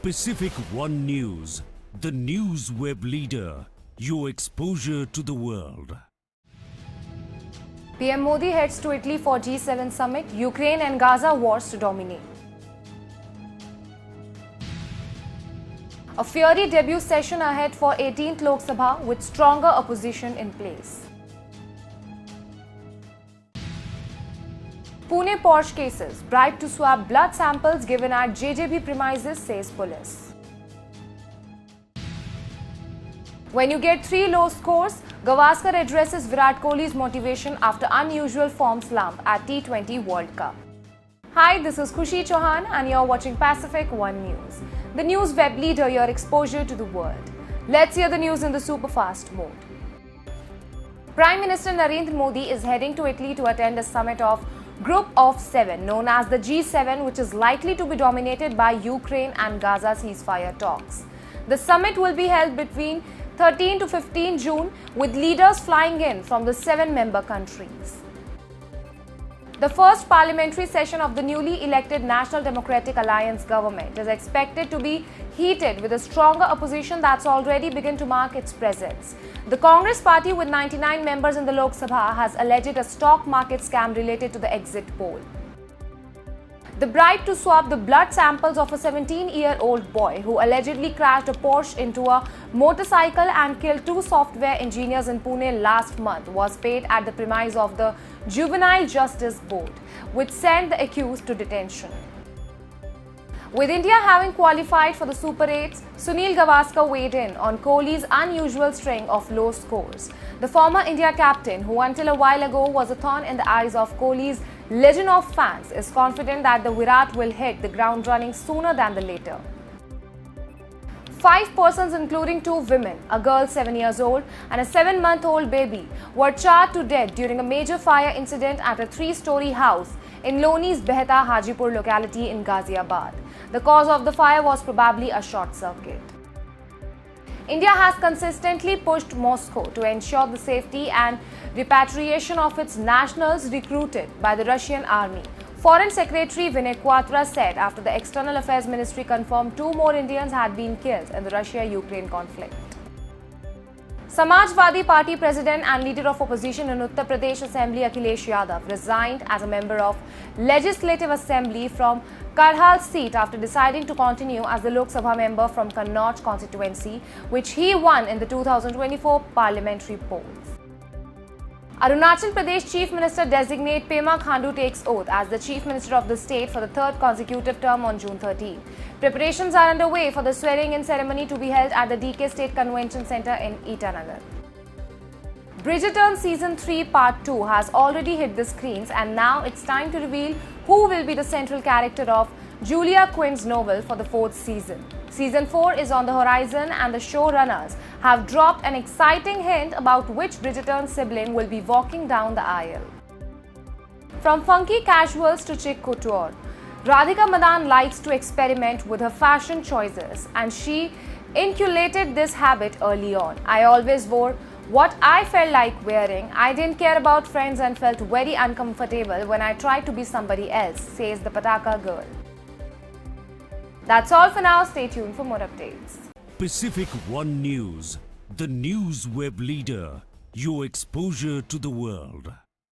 Pacific One News, the news web leader, your exposure to the world. PM Modi heads to Italy for G7 summit, Ukraine and Gaza wars to dominate. A fiery debut session ahead for 18th Lok Sabha with stronger opposition in place. Pune Porsche cases, bribe to swab blood samples given at JJB premises, says police. When you get 3 low scores, Gavaskar addresses Virat Kohli's motivation after unusual form slump at T20 World Cup. Hi, this is Khushi Chauhan and you're watching Pacific One News, the news web leader, your exposure to the world. Let's hear the news in the superfast mode. Prime Minister Narendra Modi is heading to Italy to attend a summit of Group of 7 known as the G7, which is likely to be dominated by Ukraine and Gaza ceasefire talks. The summit will be held between 13 to 15 June with leaders flying in from the 7-member countries. The first parliamentary session of the newly elected National Democratic Alliance government is expected to be heated with a stronger opposition that's already begun to mark its presence. The Congress party with 99 members in the Lok Sabha has alleged a stock market scam related to the exit poll. The bribe to swab the blood samples of a 17-year-old boy who allegedly crashed a Porsche into a motorcycle and killed 2 software engineers in Pune last month was paid at the premise of the Juvenile Justice Board, which sent the accused to detention. With India having qualified for the Super 8s, Sunil Gavaskar weighed in on Kohli's unusual string of low scores. The former India captain, who until a while ago was a thorn in the eyes of Kohli's legion of fans, is confident that the Virat will hit the ground running sooner than the later. 5 persons, including 2 women, a girl 7 years old and a 7-month-old baby, were charred to death during a major fire incident at a 3-story house in Loni's Behta Hajipur locality in Ghaziabad. The cause of the fire was probably a short circuit. India has consistently pushed Moscow to ensure the safety and repatriation of its nationals recruited by the Russian army. Foreign Secretary Vinay Quatra said after the External Affairs Ministry confirmed 2 more Indians had been killed in the Russia-Ukraine conflict. Samajwadi Party President and Leader of Opposition in Uttar Pradesh Assembly Akhilesh Yadav resigned as a member of Legislative Assembly from Karhal seat after deciding to continue as the Lok Sabha member from Kannauj constituency, which he won in the 2024 parliamentary polls. Arunachal Pradesh Chief Minister designate Pema Khandu takes oath as the Chief Minister of the state for the 3rd consecutive term on June 13. Preparations are underway for the swearing-in ceremony to be held at the DK State Convention Centre in Itanagar. Bridgerton Season 3 Part 2 has already hit the screens and now it's time to reveal who will be the central character of Julia Quinn's novel for the 4th season. Season 4 is on the horizon and the showrunners have dropped an exciting hint about which Bridgerton sibling will be walking down the aisle. From funky casuals to chic couture, Radhika Madan likes to experiment with her fashion choices and she inculcated this habit early on. I always wore what I felt like wearing. I didn't care about friends and felt very uncomfortable when I tried to be somebody else, says the Pataka girl. That's all for now. Stay tuned for more updates. Pacific One News, the news web leader, your exposure to the world.